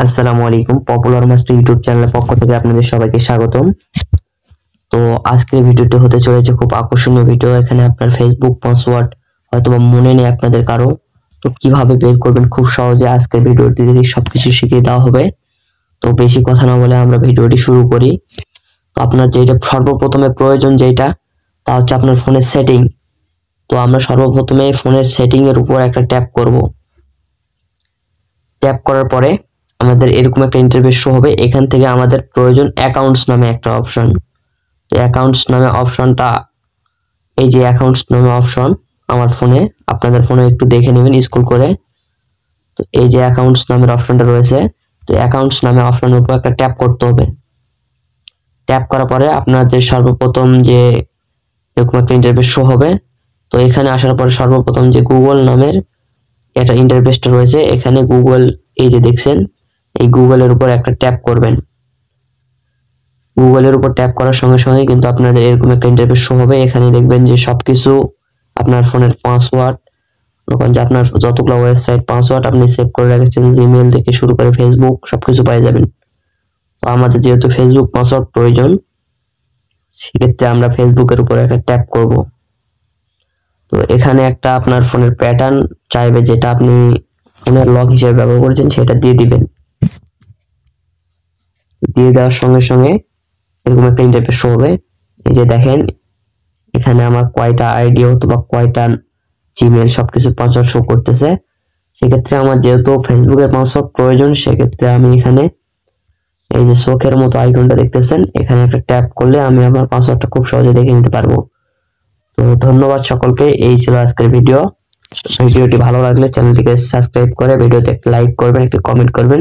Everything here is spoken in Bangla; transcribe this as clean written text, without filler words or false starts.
আসসালামু আলাইকুম। পপুলার মাস্টার ইউটিউব চ্যানেলের পক্ষ থেকে আপনাদের সবাইকে স্বাগতম। তো আজকের ভিডিওটি হতে চলেছে খুব আকর্ষণীয় ভিডিও। এখানে আপনার ফেসবুক পাসওয়ার্ড হয়তোবা মনে নেই আপনাদের কারো, তো কিভাবে বের করবেন খুব সহজে আজকের ভিডিওটি দেখে সবকিছু শিখিয়ে দেওয়া হবে। তো বেশি কথা না বলে আমরা ভিডিওটি শুরু করি। তো আপনার যেটা সর্বপ্রথমে প্রয়োজন যেটা, তা হচ্ছে আপনার ফোনের সেটিং। তো আমরা সর্বপ্রথমে ফোনের সেটিং এর উপর একটা ট্যাপ করব। ট্যাপ করার পরে আমাদের এরকম একটা ইন্টারফেস শো হবে। এখান থেকে আমাদের প্রয়োজন অ্যাকাউন্টস নামে একটা অপশন। তো অ্যাকাউন্টস নামে অপশনটা, এই যে অ্যাকাউন্টস নামে অপশন আমার ফোনে, আপনাদের ফোনে একটু দেখে নেবেন স্ক্রল করে। তো এই যে অ্যাকাউন্টস নামের অপশনটা রয়েছে, তো অ্যাকাউন্টস নামে অপশনের উপর একটা ট্যাপ করতে হবে। ট্যাপ করার পরে আপনাদের সর্বপ্রথম যে এরকম একটা ইন্টারফেস শো হবে। তো এখানে আসার পরে সর্বপ্রথম যে গুগল নামের একটা ইন্টারফেসটা রয়েছে, এখানে গুগল, এই যে দেখছেন, এই গুগলের উপর একটা ট্যাপ করবেন। গুগলের উপর ট্যাপ করার সঙ্গে সঙ্গে কিন্তু আপনার এরকম একটা ইন্টারফেস শো হবে। এখানে দেখবেন যে সবকিছু আপনার ফোনের পাসওয়ার্ড, যে আপনার যতগুলো ওয়েবসাইট পাসওয়ার্ড আপনি সেভ করে রেখেছেন, জিমেল থেকে শুরু করে ফেসবুক, সবকিছু পেয়ে যাবেন। তো আমাদের যেহেতু ফেসবুক পাসওয়ার্ড প্রয়োজন, সেক্ষেত্রে আমরা ফেসবুকের উপর একটা ট্যাপ করব। তো এখানে একটা আপনার ফোনের প্যাটার্ন চাইবে, যেটা আপনি ফোনের লক হিসেবে ব্যবহার করেছেন সেটা দিয়ে দিবেন। দিয়ে দেওয়ার সঙ্গে সঙ্গে এরকম একটা ইন্টারফেস শো হবে। এই যে দেখেন, এখানে আমার কয়টা আইডি অথবা কয়টা জিমেল সবকিছু পাসওয়ার্ড শো করতেছে। সেক্ষেত্রে আমার যেহেতু ফেসবুকের পাসওয়ার্ড প্রয়োজন, সেক্ষেত্রে আমি এখানে এই যে চোখের মতো আইকনটা দেখতেছেন, এখানে একটা ট্যাপ করলে আমি আমার পাসওয়ার্ডটা খুব সহজে দেখে নিতে পারবো। তো ধন্যবাদ সকলকে। এই ছিল আজকের ভিডিওটি ভালো লাগলে চ্যানেলটিকে সাবস্ক্রাইব করে ভিডিওতে একটা লাইক করবেন, একটা কমেন্ট করবেন।